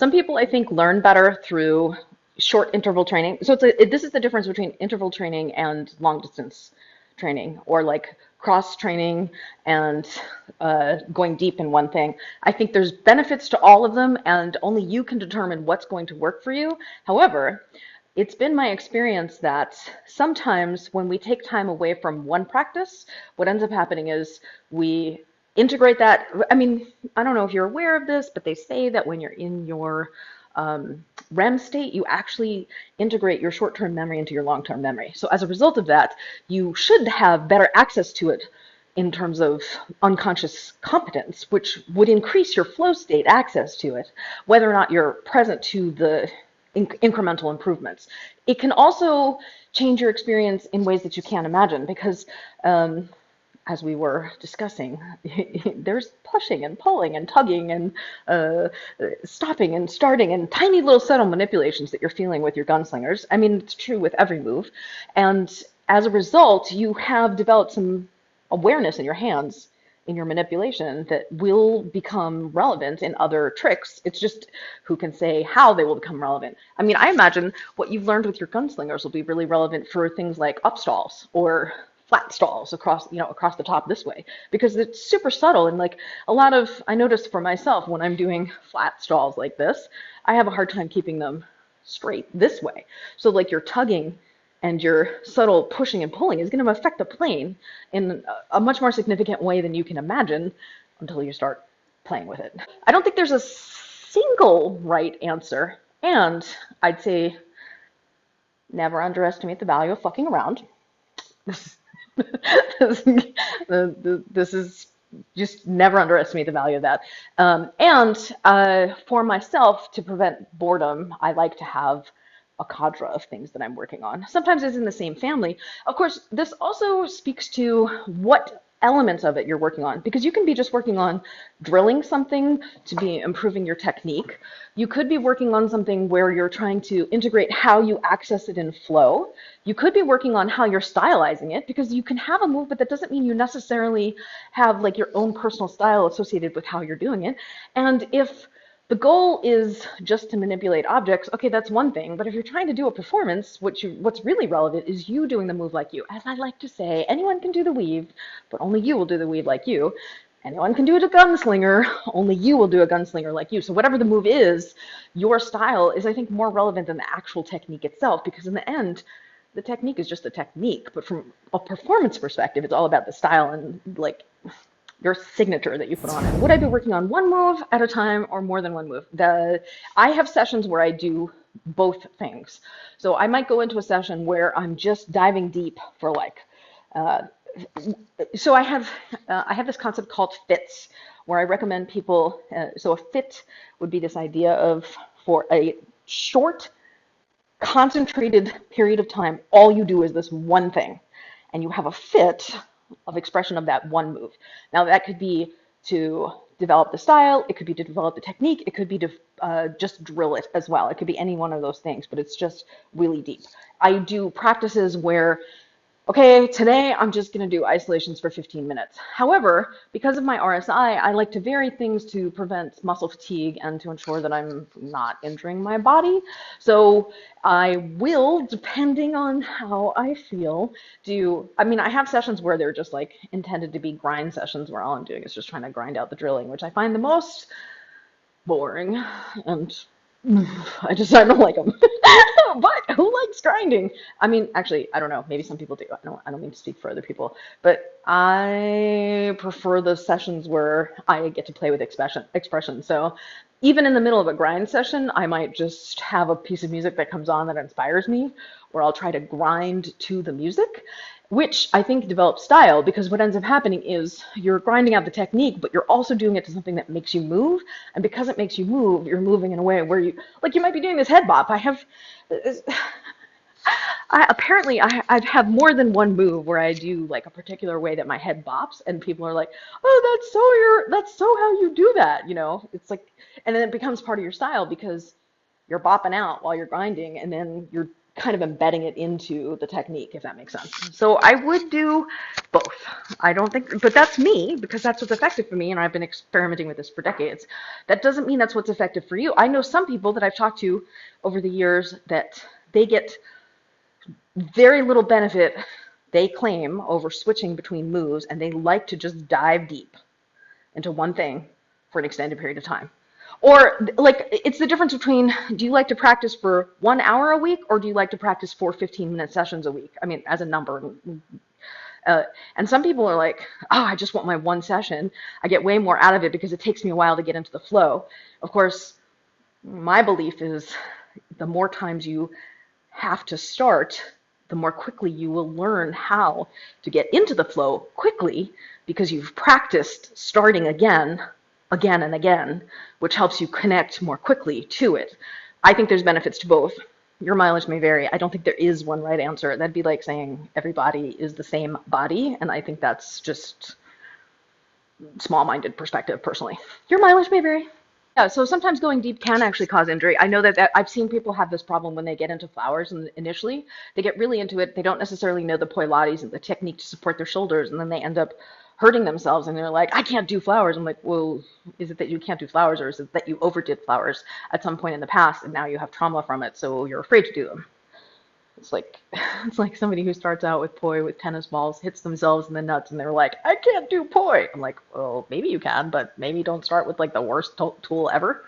Some people, I think, learn better through short interval training. So this is the difference between interval training and long distance training, or like cross training and going deep in one thing. I think there's benefits to all of them, and only you can determine what's going to work for you. However, it's been my experience that sometimes when we take time away from one practice, what ends up happening is we integrate that. I mean, I don't know if you're aware of this, but they say that when you're in your REM state, you actually integrate your short-term memory into your long-term memory. So as a result of that, you should have better access to it in terms of unconscious competence, which would increase your flow state access to it, whether or not you're present to the incremental improvements. It can also change your experience in ways that you can't imagine because as we were discussing, there's pushing and pulling and tugging and stopping and starting and tiny little subtle manipulations that you're feeling with your gunslingers. I mean, it's true with every move. And as a result, you have developed some awareness in your hands, in your manipulation, that will become relevant in other tricks. It's just who can say how they will become relevant. I mean, I imagine what you've learned with your gunslingers will be really relevant for things like upstalls or flat stalls across, across the top this way, because it's super subtle. And like a lot of, I notice for myself when I'm doing flat stalls like this, I have a hard time keeping them straight this way. So like you're tugging and your subtle pushing and pulling is going to affect the plane in a much more significant way than you can imagine until you start playing with it. I don't think there's a single right answer, and I'd say never underestimate the value of fucking around. This is just never underestimate the value of that. And for myself, to prevent boredom, I like to have a cadre of things that I'm working on. Sometimes it's in the same family. Of course, this also speaks to what elements of it you're working on, because you can be just working on drilling something to be improving your technique. You could be working on something where you're trying to integrate how you access it in flow. You could be working on how you're stylizing it, because you can have a move, but that doesn't mean you necessarily have like your own personal style associated with how you're doing it. And if the goal is just to manipulate objects, okay, that's one thing. But if you're trying to do a performance, what's really relevant is you doing the move like you. As I like to say, anyone can do the weave, but only you will do the weave like you. Anyone can do it a gunslinger, only you will do a gunslinger like you. So whatever the move is, your style is, I think, more relevant than the actual technique itself, because in the end, the technique is just a technique. But from a performance perspective, it's all about the style and like your signature that you put on it. Would I be working on one move at a time or more than one move? I have sessions where I do both things. So I might go into a session where I'm just diving deep for like, so I have this concept called fits, where I recommend people, so a fit would be this idea of, for a short, concentrated period of time, all you do is this one thing, and you have a fit of expression of that one move. Now that could be to develop the style, it could be to develop the technique, it could be to just drill it as well. It could be any one of those things, but it's just really deep. I do practices where, okay, today I'm just going to do isolations for 15 minutes. However, because of my RSI, I like to vary things to prevent muscle fatigue and to ensure that I'm not injuring my body. So I will, depending on how I feel, I have sessions where they're just like intended to be grind sessions where all I'm doing is just trying to grind out the drilling, which I find the most boring, and I don't like them. But who likes grinding? I mean, actually, I don't know. Maybe some people do. I don't mean to speak for other people, but I prefer the sessions where I get to play with expression. So even in the middle of a grind session, I might just have a piece of music that comes on that inspires me, or I'll try to grind to the music, which I think develops style, because what ends up happening is you're grinding out the technique, but you're also doing it to something that makes you move. And because it makes you move, you're moving in a way where you might be doing this head bop. I have more than one move where I do like a particular way that my head bops, and people are like, "Oh, that's so how you do that," It's like, and then it becomes part of your style because you're bopping out while you're grinding, and then you're kind of embedding it into the technique, if that makes sense. So I would do both. I don't think, but that's me because that's what's effective for me, and I've been experimenting with this for decades. That doesn't mean that's what's effective for you. I know some people that I've talked to over the years that they get very little benefit, they claim, over switching between moves, and they like to just dive deep into one thing for an extended period of time. Or like it's the difference between, do you like to practice for 1 hour a week or do you like to practice for 15-minute sessions a week? I mean, as a number. And some people are like, oh, I just want my one session. I get way more out of it because it takes me a while to get into the flow. Of course, my belief is the more times you have to start, the more quickly you will learn how to get into the flow quickly because you've practiced starting again and again, which helps you connect more quickly to it. I think there's benefits to both. Your mileage may vary. I don't think there is one right answer. That'd be like saying every body is the same body, and I think that's just small-minded perspective personally. Your mileage may vary. Yeah, so sometimes going deep can actually cause injury. I know that I've seen people have this problem when they get into flowers, and initially they get really into it. They don't necessarily know the Pilates and the technique to support their shoulders, and then they end up hurting themselves, and they're like, I can't do flowers. I'm like, well, is it that you can't do flowers, or is it that you overdid flowers at some point in the past, and now you have trauma from it, so you're afraid to do them? It's like it's like somebody who starts out with poi with tennis balls, hits themselves in the nuts, and they're like, I can't do poi. I'm like, well, maybe you can, but maybe don't start with like the worst tool ever.